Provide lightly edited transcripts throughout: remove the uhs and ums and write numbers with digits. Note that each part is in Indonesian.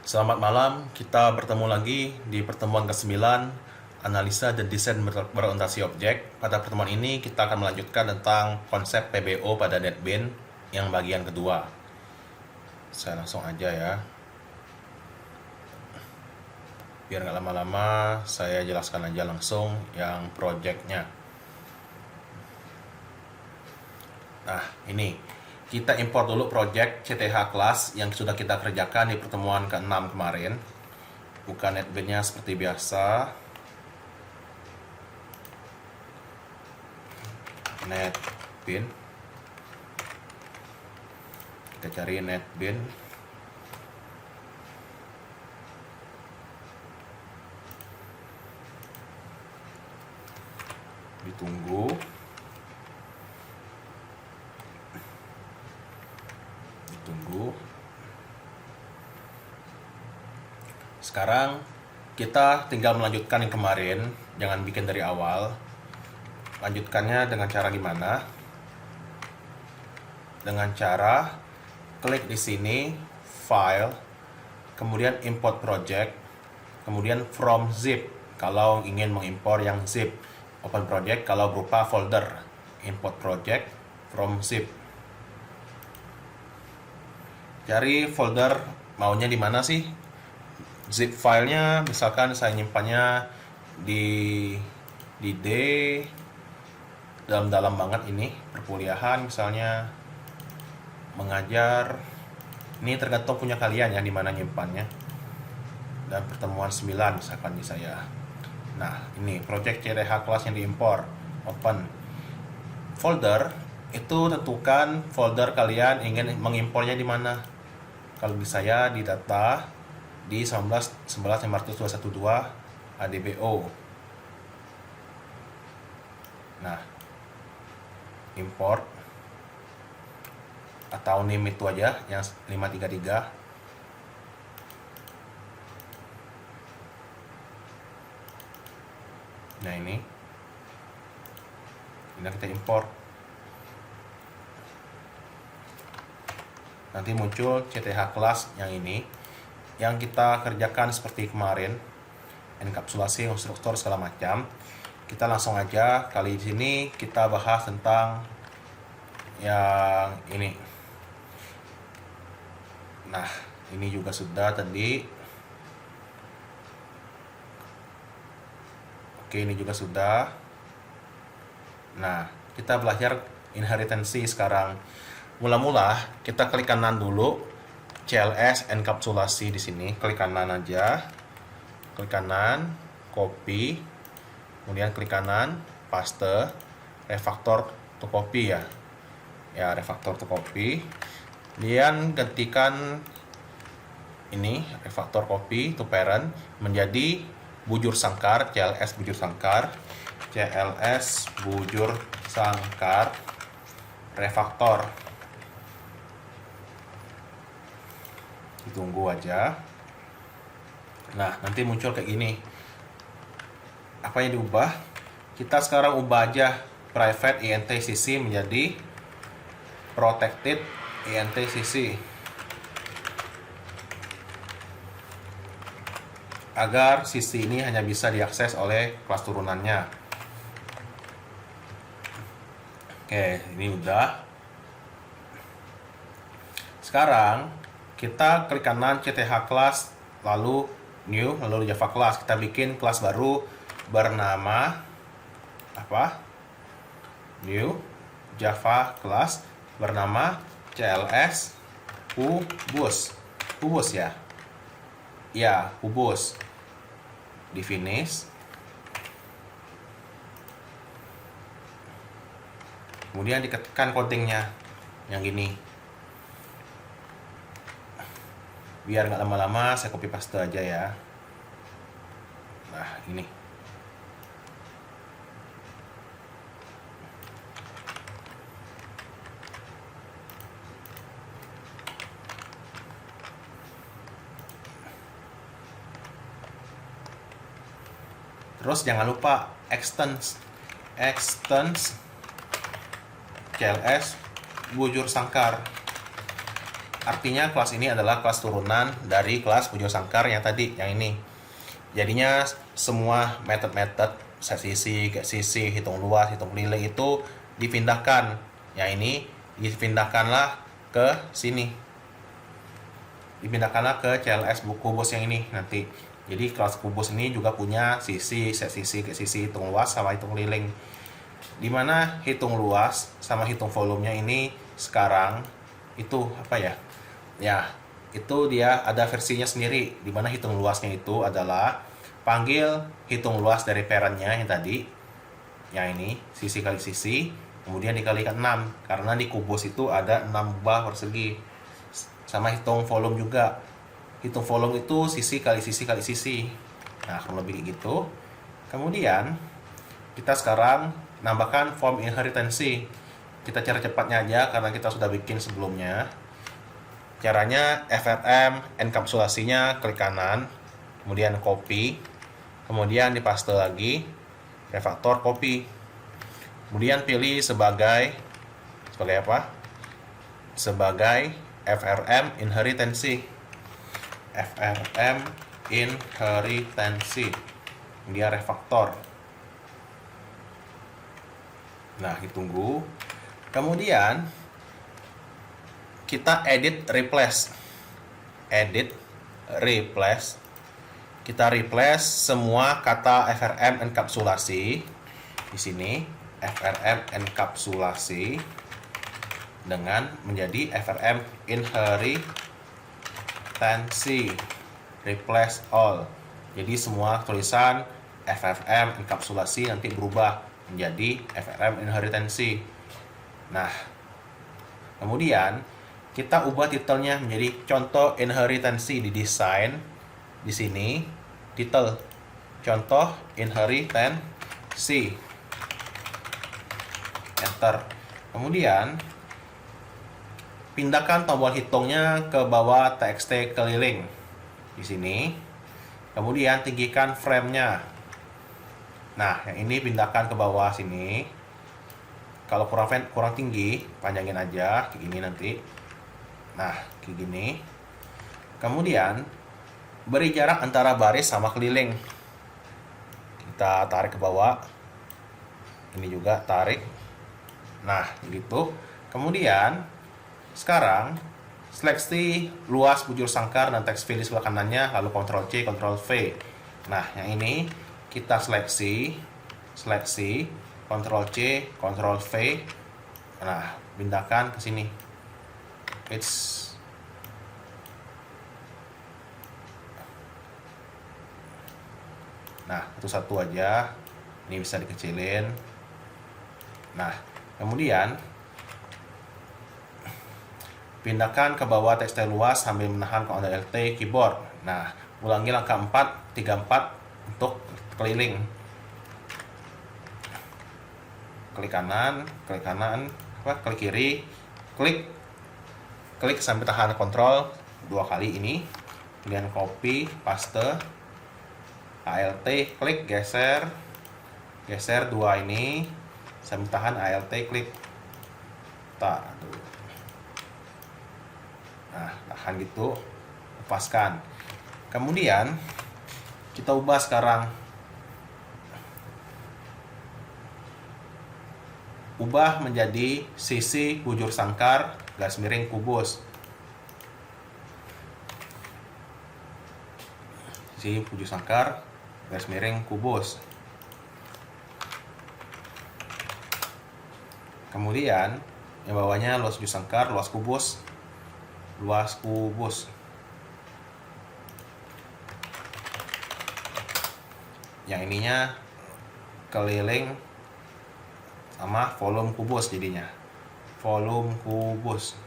Selamat malam, kita bertemu lagi di pertemuan ke-9 Analisa dan Desain Berorientasi Objek. Pada pertemuan ini kita akan melanjutkan tentang konsep PBO pada NetBeans yang bagian kedua. Saya langsung aja ya. Biar nggak lama-lama, saya jelaskan aja langsung yang projectnya. Nah, ini kita import dulu project CTH class yang sudah kita kerjakan di pertemuan ke-6 kemarin. Buka NetBeans-nya seperti biasa. NetBeans. Kita cari NetBeans. Ditunggu. Sekarang kita tinggal melanjutkan yang kemarin, jangan bikin dari awal. Lanjutkannya dengan cara gimana? Dengan cara klik di sini, file, kemudian import project, kemudian from zip kalau ingin mengimpor yang zip, open project kalau berupa folder, import project from zip. Cari folder maunya di mana sih? Zip filenya misalkan saya nyimpannya di D, dalam banget ini, perkuliahan misalnya, mengajar. Ini tergantung punya kalian ya di mana nyimpannya. Dan pertemuan 9 misalkan di saya. Nah, ini project CTH class yang diimpor. Open folder, itu tentukan folder kalian ingin mengimpornya di mana. Kalau di saya di data di 19.11.512 ADBO. Nah, import atau name itu aja yang 533. Nah, ini kita import. Nanti muncul CTH class yang ini yang kita kerjakan seperti kemarin, enkapsulasi, konstruktor segala macam. Kita langsung aja, kali di sini kita bahas tentang yang ini. Nah, ini juga sudah tadi. Oke, ini juga sudah. Nah, kita belajar inheritance sekarang. Mula-mula kita klik kanan dulu, CLS enkapsulasi di sini, klik kanan aja, klik kanan, copy, kemudian klik kanan, paste, refactor to copy ya, refactor to copy, kemudian gantikan ini refactor copy to parent menjadi bujur sangkar, CLS bujur sangkar, CLS bujur sangkar, refactor. Ditunggu aja. Nah, nanti muncul kayak gini. Apa yang diubah? Kita sekarang ubah aja private INTCC menjadi protected INTCC agar sisi ini hanya bisa diakses oleh kelas turunannya. Oke, ini udah. Sekarang kita klik kanan CTH class, lalu new, lalu Java class. Kita bikin kelas baru bernama apa? New Java class bernama CLS Ubus. Ubus ya? Ya, Ubus. Di finish. Kemudian diketikkan codingnya yang gini. Biar nggak lama-lama, saya copy paste aja ya. Nah, ini. Terus jangan lupa extends CLS bujur sangkar. artinya kelas ini adalah kelas turunan dari kelas bujur sangkar yang tadi, yang ini. Jadinya semua metode-metode set sisi, get sisi, hitung luas, hitung keliling itu dipindahkan. Yang ini dipindahkanlah ke sini. Dipindahkanlah ke CLS kubus yang ini nanti. Jadi kelas kubus ini juga punya sisi, set sisi, get sisi, hitung luas sama hitung keliling. Dimana hitung luas sama hitung volumenya ini sekarang itu apa ya? Ya, itu dia ada versinya sendiri. Dimana hitung luasnya itu adalah panggil hitung luas dari parentnya yang tadi, yang ini sisi kali sisi, kemudian dikalikan 6 karena di kubus itu ada 6 buah persegi. Sama hitung volume juga, hitung volume itu sisi kali sisi kali sisi. Nah, kurang lebih gitu. Kemudian kita sekarang nambahkan form inheritance. Kita cara cepatnya aja karena kita sudah bikin sebelumnya. Caranya FRM enkapsulasinya klik kanan, kemudian copy, kemudian dipaste lagi, refaktor copy, kemudian pilih sebagai apa? Sebagai FRM inheritance, FRM inheritance, kemudian refaktor. Nah, ditunggu. Kemudian kita edit replace, kita replace semua kata FRM enkapsulasi di sini, FRM enkapsulasi dengan menjadi FRM inheritance, replace all. Jadi semua tulisan FRM enkapsulasi nanti berubah menjadi FRM inheritance. Nah, kemudian kita ubah titelnya menjadi contoh inheritance di desain. Di sini titel contoh inheritance, enter. Kemudian pindahkan tombol hitungnya ke bawah txt keliling di sini. Kemudian tinggikan frame-nya. Nah, yang ini pindahkan ke bawah sini. Kalau kurang tinggi, panjangin aja kayak gini nanti. Nah, kayak gini. Kemudian beri jarak antara baris sama keliling. Kita tarik ke bawah. Ini juga tarik. Nah, gitu. Kemudian sekarang seleksi luas bujur sangkar dan teks fill di sebelah kanannya, lalu Ctrl C, Ctrl V. Nah, yang ini kita seleksi, Ctrl C, Ctrl V. Nah, pindahkan ke sini. Nah, satu aja. Ini bisa dikecilin. Nah, kemudian pindahkan ke bawah tekstil luas sambil menahan Ctrl Alt keyboard. Nah, ulangi langkah 34 untuk keliling. Klik kanan, klik kiri, klik sambil tahan Ctrl 2 kali ini. Kemudian copy, paste, Alt, klik geser 2 ini sambil tahan Alt, klik. Nah, tahan gitu, lepaskan. Kemudian kita ubah sekarang, ubah menjadi sisi bujur sangkar garis miring kubus. Sisi bujur sangkar garis miring kubus. Kemudian yang bawahnya luas bujur sangkar, luas kubus. Yang ininya keliling sama volume kubus, jadinya volume kubus.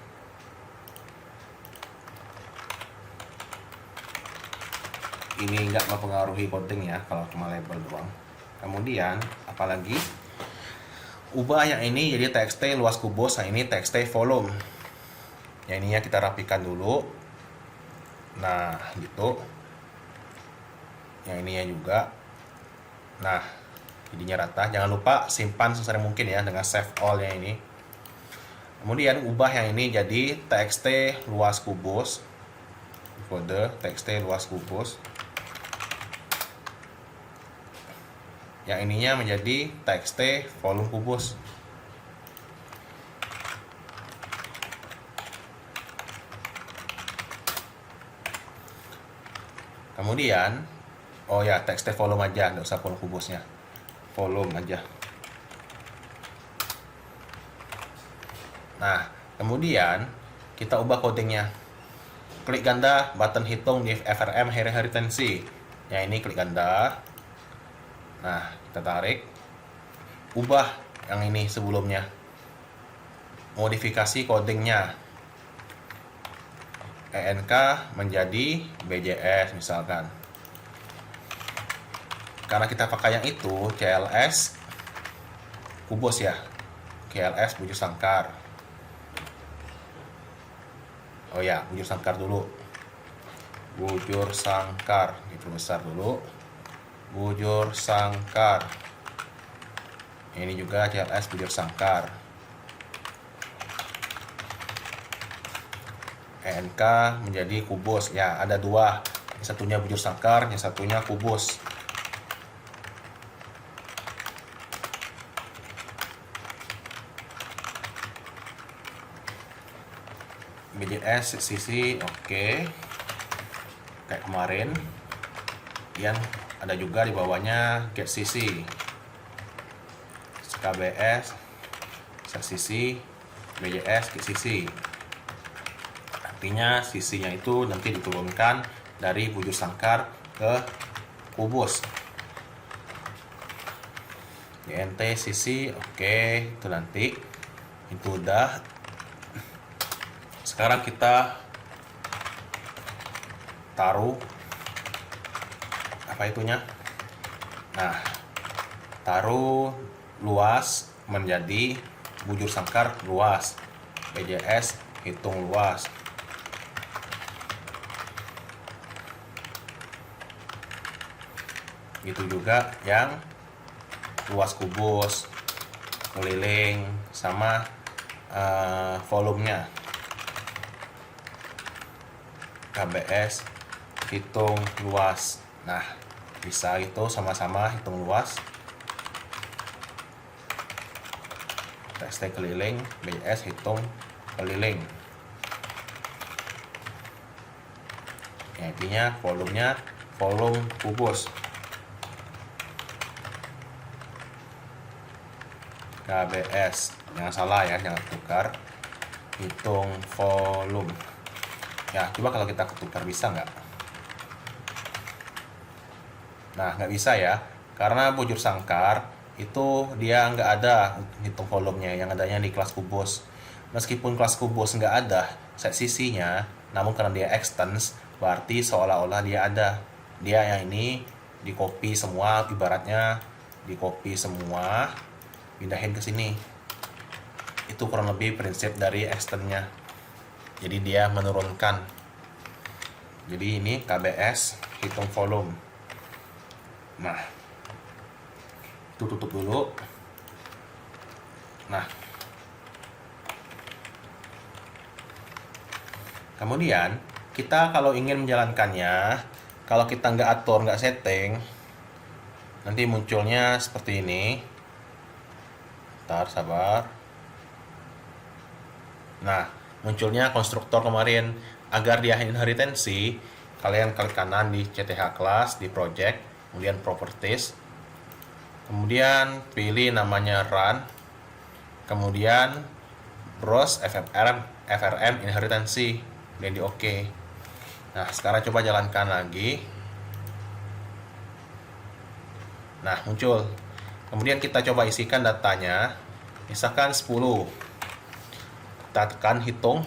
Ini enggak mempengaruhi coding ya, kalau cuma label doang. Kemudian apalagi ubah yang ini jadi txt luas kubus, yang ini txt volume. Yang ininya kita rapikan dulu. Nah, gitu. Yang ininya juga. Nah, jadinya rata. Jangan lupa simpan sesering mungkin ya dengan save all yang ini. Kemudian ubah yang ini jadi txt luas kubus, kode txt luas kubus. Yang ininya menjadi txt volume kubus. Kemudian, oh ya, txt volume aja, nggak usah volume kubusnya, volume aja. Nah, kemudian kita ubah codingnya. Klik ganda button hitung di FRM retensi. Yang ini klik ganda. Nah, kita tarik. Ubah yang ini sebelumnya. Modifikasi codingnya. ENK menjadi BJS misalkan. Karena kita pakai yang itu, CLS kubus ya. CLS bujur sangkar. Oh ya, bujur sangkar dulu. Bujur sangkar, diperbesar dulu. Bujur sangkar. Ini juga CLS bujur sangkar. ENK menjadi kubus. Ya, ada dua. Yang satunya bujur sangkar, yang satunya kubus. BJS sisi oke. Kayak kemarin. Yang ada juga di bawahnya get sisi. KBS set sisi, BJS get sisi. Artinya sisinya itu nanti diturunkan dari bujur sangkar ke kubus. GNT sisi oke, itu nanti. Itu udah. Sekarang kita taruh apa itunya. Nah, taruh luas menjadi bujur sangkar luas. BJS hitung luas. Gitu juga yang luas kubus, keliling, sama volumenya. KBS hitung luas. Nah, bisa itu sama-sama hitung luas. TXT keliling, BJS hitung keliling. Ya, intinya volumenya volume kubus. KBS, jangan salah ya, jangan tukar. Hitung volume. Ya, coba kalau kita ketukar bisa nggak? Nah, nggak bisa ya, karena bujur sangkar itu dia nggak ada hitung volumenya, yang adanya di kelas kubus. Meskipun kelas kubus nggak ada set sisinya, namun karena dia extends, berarti seolah-olah dia ada. Dia yang ini di copy semua, ibaratnya di copy semua, pindahin ke sini. Itu kurang lebih prinsip dari extendnya. Jadi dia menurunkan. Jadi ini KBS hitung volume. Nah, itu tutup dulu. Nah, kemudian kita kalau ingin menjalankannya, kalau kita nggak atur, nggak setting, nanti munculnya seperti ini. Ntar sabar. Nah, munculnya konstruktor kemarin. Agar dia inheritance, kalian klik kanan di CTH class, di project, kemudian properties, kemudian pilih namanya run, kemudian browse FRM inheritance, dan di OK. Nah, sekarang coba jalankan lagi. Nah, muncul. Kemudian kita coba isikan datanya, misalkan 10. Kita tekan hitung.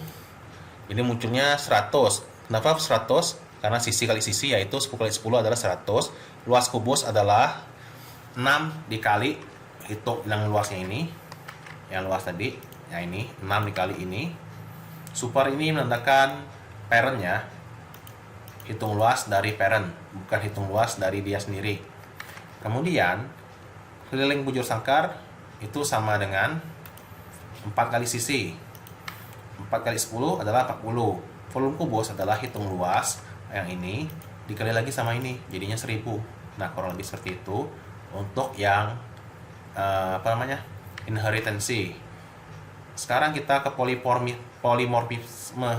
Ini munculnya 100. Kenapa 100? Karena sisi kali sisi, yaitu 10 kali 10 adalah 100. Luas kubus adalah 6 dikali, hitung yang luasnya ini, yang luas tadi, ya ini 6 dikali ini. Super ini menandakan parentnya, hitung luas dari parent, bukan hitung luas dari dia sendiri. Kemudian keliling bujur sangkar itu sama dengan 4 kali sisi. 4 kali 10 adalah 40. Volume kubus adalah hitung luas yang ini dikali lagi sama ini, jadinya 1000. Nah, kurang lebih seperti itu untuk yang inheritancy. Sekarang kita ke polimorfisme.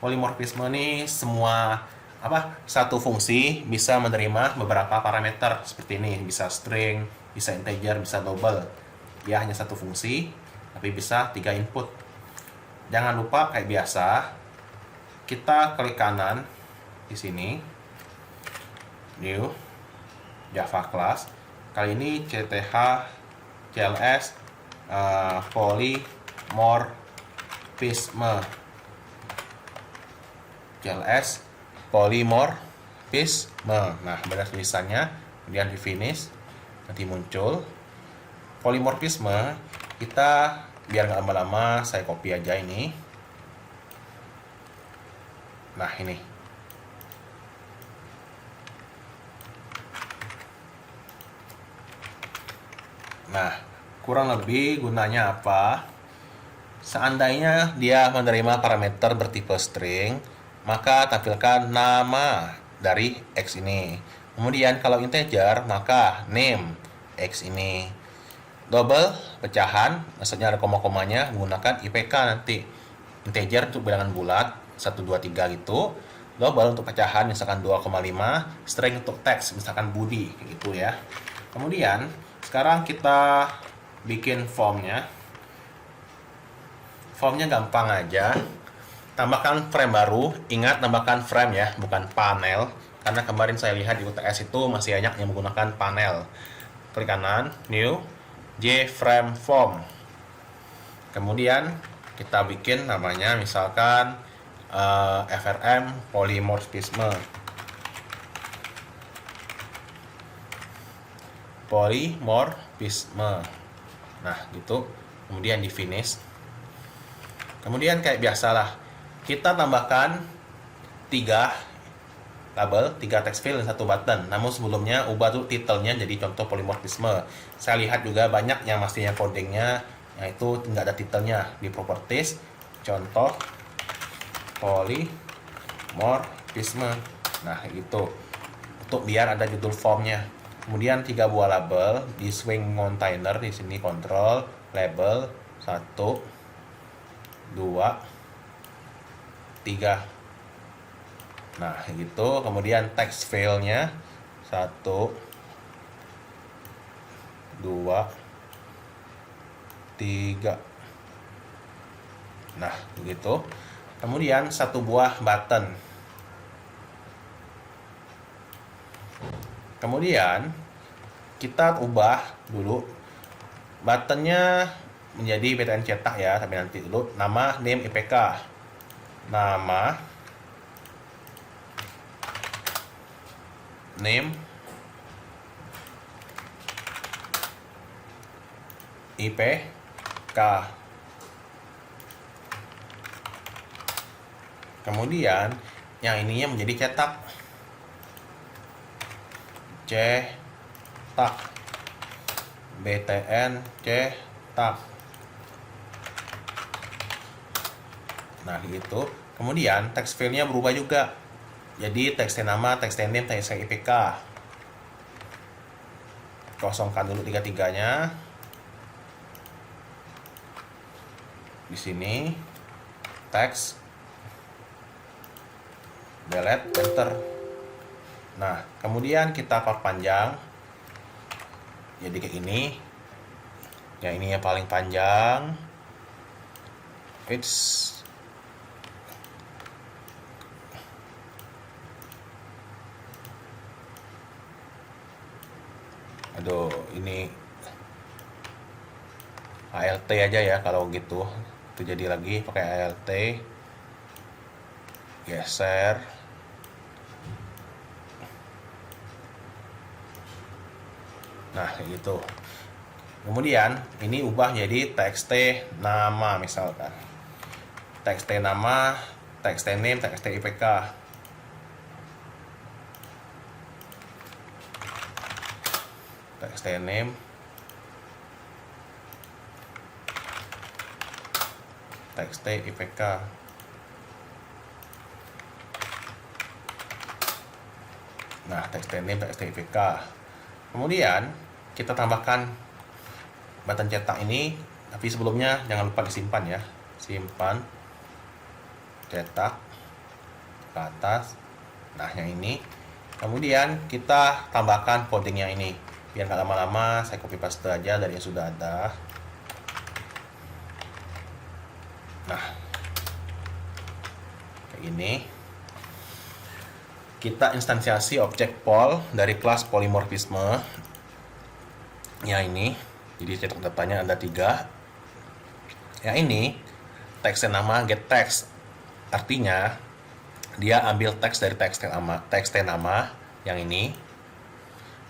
Polimorfisme ini semua satu fungsi bisa menerima beberapa parameter seperti ini, bisa string, bisa integer, bisa double. Ya, hanya satu fungsi tapi bisa 3 input. Jangan lupa kayak biasa kita klik kanan di sini, new Java class. Kali ini CTH CLS polymorphisme, CLS polymorphisme. Nah, benar tulisannya, kemudian di finish, nanti muncul polymorphisme. Kita biar nggak lama-lama, saya copy aja ini. Nah, ini kurang lebih gunanya apa? Seandainya dia menerima parameter bertipe string, maka tampilkan nama dari X ini. Kemudian kalau integer, maka name X ini. Double, pecahan, maksudnya ada koma-komanya, menggunakan IPK nanti. Integer untuk bilangan bulat, 1, 2, 3 gitu. Double untuk pecahan, misalkan 2,5. String untuk teks, misalkan Budi, gitu ya. Kemudian, sekarang kita bikin formnya. Formnya gampang aja. Tambahkan frame baru. Ingat, tambahkan frame ya, bukan panel. Karena kemarin saya lihat di UTS itu masih banyak yang menggunakan panel. Klik kanan, new, JFrame form. Kemudian kita bikin namanya misalkan FRM polymorphisme. Nah, gitu. Kemudian di finish. Kemudian kayak biasalah, kita tambahkan 3 label, 3 text field dan 1 button. Namun sebelumnya ubah tuh titelnya jadi contoh polymorphisme. Saya lihat juga banyak yang mestinya codingnya yaitu nggak ada titelnya di properties. Contoh polymorphisme. Nah, itu untuk biar ada judul formnya. Kemudian 3 buah label di swing container, di sini control label 1, 2, 3. Nah, gitu. Kemudian text file-nya 1, 2, 3. Nah, begitu. Kemudian 1 buah button. Kemudian kita ubah dulu buttonnya menjadi BTN cetak ya, tapi nanti dulu nama name IPK. Nama name IPK. Kemudian yang ininya menjadi cetak. Cetak. BTN cetak. Nah, gitu. Kemudian text file-nya berubah juga. Jadi text nama, text name, text IPK. Kosongkan dulu 3-3-nya. Di sini text, delete, enter. Nah, kemudian kita perpanjang jadi kayak ini. Yang ini yang paling panjang. Aduh, ini ALT aja ya kalau gitu. Itu jadi lagi pakai ALT. Geser. Nah, kayak gitu. Kemudian ini ubah jadi txt nama misalkan. Txt nama, txt name, txt IPK. Txt name, txt IPK. Nah, txt name, txt IPK. Kemudian kita tambahkan button cetak ini, tapi sebelumnya jangan lupa disimpan ya. Simpan, cetak ke atas. Nah, yang ini. Kemudian kita tambahkan codingnya ini. Biar nggak lama-lama, saya copy paste aja dari yang sudah ada. Nah, kayak gini. Kita instansiasi objek pol dari kelas polymorphisme. Ya ini. Jadi cetak datanya ada 3. Yang ini teksnya nama get text. Artinya dia ambil teks dari teks nama yang ini.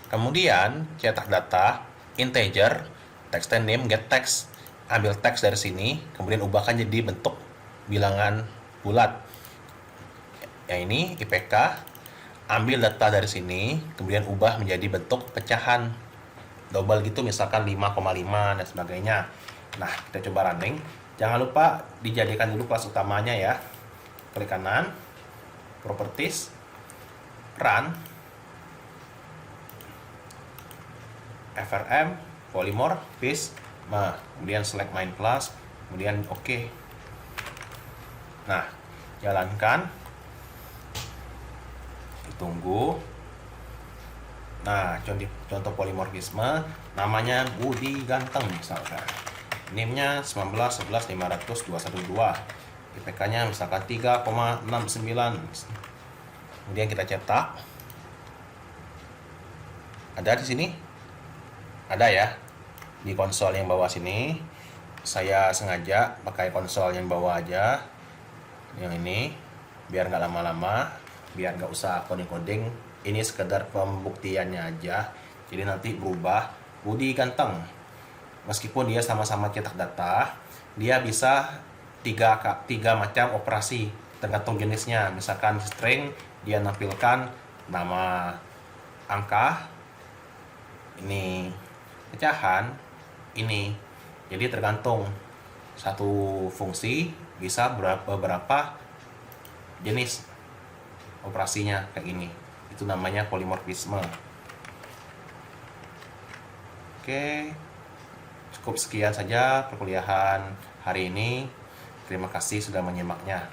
Kemudian cetak data integer text name get text, ambil teks dari sini, kemudian ubahkan jadi bentuk bilangan bulat. Yang ini IPK, ambil data dari sini, kemudian ubah menjadi bentuk pecahan double gitu, misalkan 5,5 dan sebagainya. Nah, kita coba running. Jangan lupa dijadikan dulu kelas utamanya ya. Klik kanan, properties, run, frm, polymorphisme, kemudian select main class, kemudian OK. Nah, jalankan, tunggu. Nah, contoh polymorphisme, namanya Budi Ganteng misalkan. Name-nya 19.11.500.212. IPK-nya misalkan 3,69. Kemudian kita cetak. Ada di sini? Ada ya. Di konsol yang bawah sini. Saya sengaja pakai konsol yang bawah aja. Yang ini biar nggak lama-lama, biar nggak usah coding-coding. Ini sekedar pembuktiannya aja. Jadi nanti berubah Budi Ganteng. Meskipun dia sama-sama cetak data, dia bisa tiga macam operasi tergantung jenisnya. Misalkan string, dia nampilkan nama, angka, ini pecahan, ini. Jadi tergantung satu fungsi bisa beberapa jenis operasinya kayak gini. Itu namanya polymorphisme. Oke, cukup sekian saja perkuliahan hari ini. Terima kasih sudah menyimaknya.